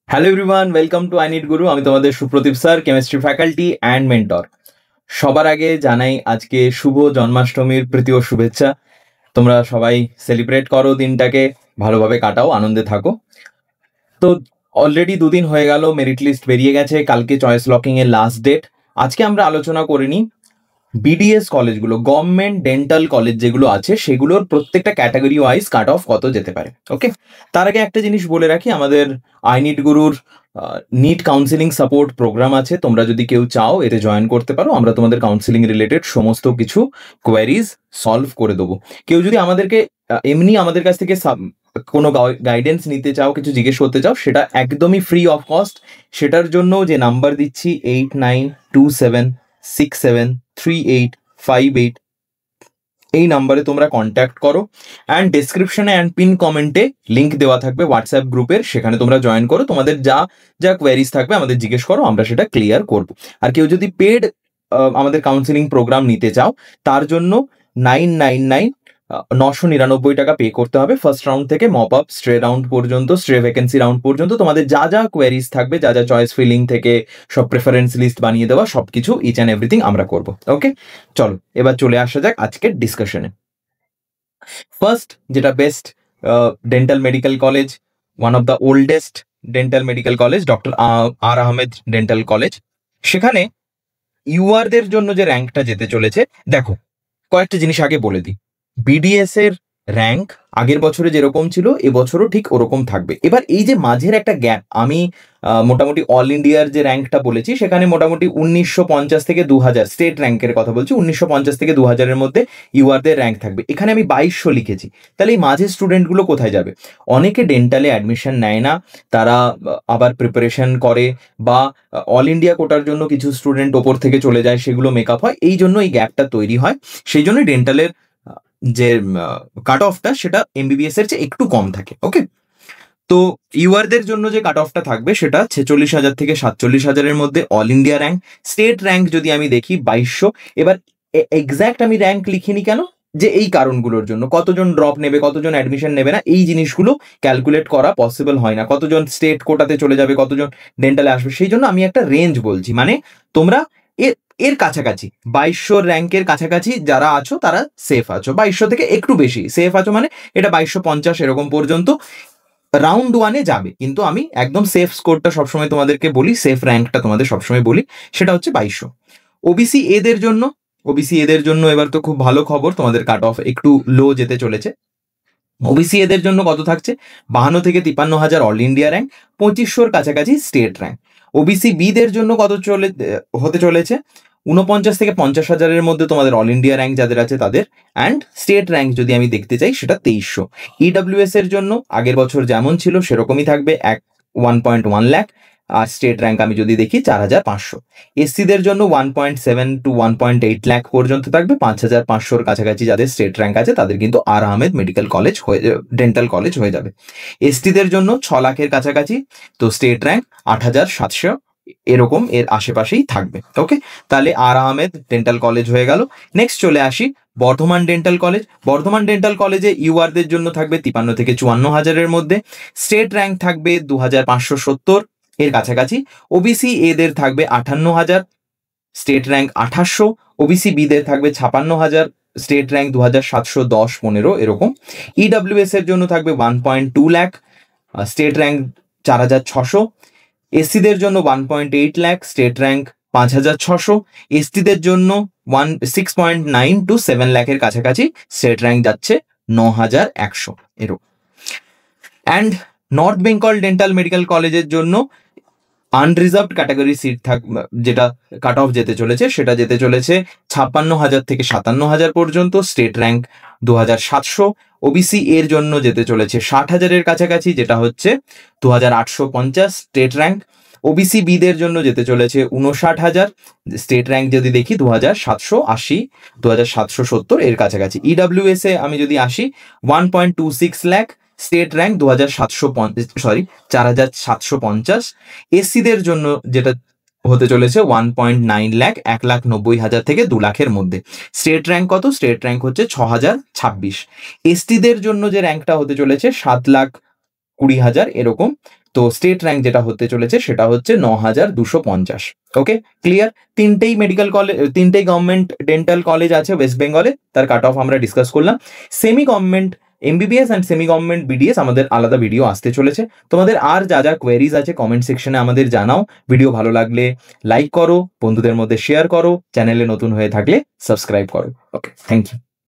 Hello everyone, welcome to I need গুরু। আমি তোমাদের Supradip sir, chemistry faculty and mentor. সবার আগে জানাই আজকে শুভ জন্মাষ্টমীর প্রীতি ও শুভেচ্ছা। তোমরা সবাই সেলিব্রেট করো, দিনটাকে ভালোভাবে কাটাও, আনন্দে থাকো। তো অলরেডি দুদিন হয়ে গেল, মেরিট লিস্ট বেরিয়ে গেছে, কালকে চয়েস লকিং এর লাস্ট ডেট। আজকে আমরা আলোচনা করে নিই বিডিএস কলেজগুলো, গভর্নমেন্ট ডেন্টাল কলেজ যেগুলো আছে সেগুলোর প্রত্যেকটা ক্যাটাগরি ওয়াইজ কাট অফ কত যেতে পারে। ওকে, তার আগে একটা জিনিস বলে রাখি, আমাদের আই নিড গুরুর নিট কাউন্সিলিং সাপোর্ট প্রোগ্রাম আছে। তোমরা যদি কেউ চাও এতে জয়েন করতে পারো। আমরা তোমাদের কাউন্সিলিং রিলেটেড সমস্ত কিছু কোয়ারিজ সলভ করে দেবো। কেউ যদি আমাদেরকে এমনি আমাদের কাছ থেকে কোনো গাইডেন্স নিতে চাও, কিছু জিজ্ঞেস করতে চাও, সেটা একদমই ফ্রি অফ কস্ট। সেটার জন্য যে নাম্বার দিচ্ছি 8927673858, এই নাম্বারে তোমরা কন্ট্যাক্ট করো। অ্যান্ড ডেসক্রিপশনে অ্যান্ড পিন কমেন্টে লিঙ্ক দেওয়া থাকবে হোয়াটসঅ্যাপ গ্রুপের, সেখানে তোমরা জয়েন করো। তোমাদের যা যা কোয়ারিজ থাকবে আমাদের জিজ্ঞেস করো, আমরা সেটা ক্লিয়ার করব। আর কেউ যদি পেড আমাদের কাউন্সিলিং প্রোগ্রাম নিতে চাও, তার জন্য 999 টাকা পে করতে হবে। ফার্স্ট রাউন্ড থেকে মপ আপ স্ট্রে রাউন্ড পর্যন্ত, স্ট্রে ভ্যাকেন্সি রাউন্ড পর্যন্ত তোমাদের যা যা কোয়ারিজ থাকবে, যা যা চয়েস ফিলিং থেকে সব প্রেফারেন্স লিস্ট বানিয়ে দেওয়া, সব কিছু ইচ অ্যান্ড এভরিথিং আমরা করব। ওকে, চলো এবার চলে আসা যাক আজকের ডিসকাশনে। ফার্স্ট, যেটা best dental medical college, one of the oldest dental medical college, doctor R Ahmed dental college. সেখানে ইউআরদের জন্য যে র্যাঙ্কটা যেতে চলেছে, দেখো কয়েকটা জিনিস আগে বলে দিই। বিডিএস এর র্যাঙ্ক আগের বছরে যেরকম ছিল এবছরও ঠিক ওরকম থাকবে। এবার এই যে মাঝের একটা গ্যাপ, আমি মোটামুটি অল ইন্ডিয়ার যে র্যাঙ্কটা বলেছি সেখানে মোটামুটি 1950 থেকে 2000 স্টেট র্যাঙ্কের কথা বলছি, 1950 থেকে 2000-এর মধ্যে ইউআরদের র্যাঙ্ক থাকবে। এখানে আমি 2200 লিখেছি। তাহলে এই মাঝের স্টুডেন্টগুলো কোথায় যাবে? অনেকে ডেন্টালে অ্যাডমিশন নেয় না, তারা আবার প্রিপারেশন করে, বা অল ইন্ডিয়া কোটার জন্য কিছু স্টুডেন্ট ওপর থেকে চলে যায়, সেগুলো মেকআপ হয়, এই জন্য এই গ্যাপটা তৈরি হয়। সেই জন্য ডেন্টালের যে কাট অফটা সেটা এমবিবিএস এর চেয়ে একটু কম থাকে। ওকে, তো ইউআরদের জন্য যে কাট অফটা থাকবে সেটা 46,000 থেকে 47,000-এর মধ্যে all India rank. State rank যদি আমি দেখি 2200। এবার এক্স্যাক্ট আমি র্যাঙ্ক লিখিনি কেন? যে এই কারণগুলোর জন্য, কতজন ড্রপ নেবে, কতজন অ্যাডমিশন নেবে না, এই জিনিসগুলো ক্যালকুলেট করা পসিবল হয় না। কতজন স্টেট কোটাতে চলে যাবে, কতজন ডেন্টালে আসবে, সেই জন্য আমি একটা রেঞ্জ বলছি। মানে তোমরা এর কাছাকাছি 2200 র্যাঙ্কের কাছাকাছি যারা আছো তারা সেফ আছো, 2200 থেকে একটু বেশি সেফ আছো, মানে এটা 2250 এরকম পর্যন্ত রাউন্ড ওয়ানে যাবে। কিন্তু আমি একদম সেফ স্কোরটা সবসময় তোমাদেরকে বলি, সেফ র্যাঙ্কটা তোমাদের সবসময় বলি, সেটা হচ্ছে 2200। ওবিসি এদের জন্য, এবার তো খুব ভালো খবর, তোমাদের কাট অফ একটু লো যেতে চলেছে। ওবিসি এদের জন্য কত থাকছে? 52 থেকে 53,000 অল ইন্ডিয়া র্যাঙ্ক, 2500-র কাছাকাছি স্টেট র্যাঙ্ক। ওবিসি বিদের জন্য কত হতে চলেছে? 49 থেকে 50,000-এর মধ্যে তোমাদের অল ইন্ডিয়া র্যাঙ্ক যাদের আছে তাদের, অ্যান্ড স্টেট র্যাঙ্ক যদি আমি দেখতে চাই সেটা 2300। ইডাব্লিউএস এর জন্য আগের বছর যেমন ছিল সেরকমই থাকবে, 1.1 লাখ, আর স্টেট র্যাঙ্ক আমি যদি দেখি 4,500। এসসিদের জন্য 1.7 টু 1.8 লাখ পর্যন্ত থাকবে, 5,500-র কাছাকাছি যাদের স্টেট র্যাঙ্ক আছে তাদের কিন্তু আর Ahmed medical college dental college হয়ে যাবে। এসটিদের জন্য 6 লাখের কাছাকাছি, তো স্টেট র্যাঙ্ক 8,700 এরকম এর আশেপাশেই থাকবে। ওকে, তাহলে আর আহমেদ ডেন্টাল কলেজ হয়ে গেল। নেক্সট চলে আসি Bardhaman dental college. Bardhaman dental কলেজে ইউআরদের জন্য থাকবে 53 থেকে 54,000-এর মধ্যে, স্টেট র্যাঙ্ক থাকবে 2,570 এর কাছাকাছি। ওবিসি এদের থাকবে 58,000, স্টেট র্যাঙ্ক 2800। ওবিসি বিদের থাকবে 56,000, স্টেট র্যাঙ্ক 2,710-15 এরকম। ইডাব্লিউএস এর জন্য থাকবে 1.2 লাখ, স্টেট র্যাঙ্ক 4,600। এসসিদের জন্য 1.8 লাখ, স্টেট র্যাঙ্ক 5,600। এসটিদের জন্য 6.9 টু 7 লাখের কাছাকাছি, স্টেট র্যাঙ্ক যাচ্ছে 9,100 এরকম। And north Bengal dental medical কলেজের জন্য আনরিজার্ভড ক্যাটাগরি সিট যেটা কাট অফ যেতে চলেছে সেটা যেতে চলেছে 56,000 থেকে 57,000 পর্যন্ত, স্টেট র্যাঙ্ক 2,700। ওবিসি এর জন্য যেতে চলেছে 60,000-এর কাছাকাছি, যেটা হচ্ছে 2,850 স্টেট র্যাঙ্ক। ওবিসি বিদের জন্য যেতে চলেছে 59,000, স্টেট র্যাঙ্ক যদি দেখি 2,780, 2,770 এর কাছাকাছি। ইডাব্লিউএস এ আমি যদি আসি 1.26 লাখ, স্টেট র্যাঙ্ক 4,750। এসসিদের জন্য যেটা হতে চলেছে 1.9 লাখ, 1,90,000 থেকে 2 লাখের মধ্যে। স্টেট র্যাঙ্ক কত? স্টেট র্যাঙ্ক হচ্ছে 6,026। এসটিদের জন্য যে র্যাঙ্কটা হতে চলেছে 7,20,000 এরকম, তো স্টেট র্যাঙ্ক যেটা হতে চলেছে সেটা হচ্ছে 9250। ওকে, ক্লিয়ার? তিনটেই গভর্নমেন্ট ডেন্টাল কলেজ আছে ওয়েস্ট বেঙ্গলে, তার কাট অফ আমরা ডিসকাস করলাম। Semi government MBBS and semi government BDS আমাদের আলাদা ভিডিও আসতে চলেছে। তোমাদের আর যা যা কোয়েরিজ আছে কমেন্ট সেকশনে আমাদের জানাও। ভিডিও ভালো লাগলে লাইক করো, বন্ধুদের মধ্যে শেয়ার করো, চ্যানেলে নতুন হয়ে থাকলে সাবস্ক্রাইব করো। ওকে, থ্যাংক ইউ।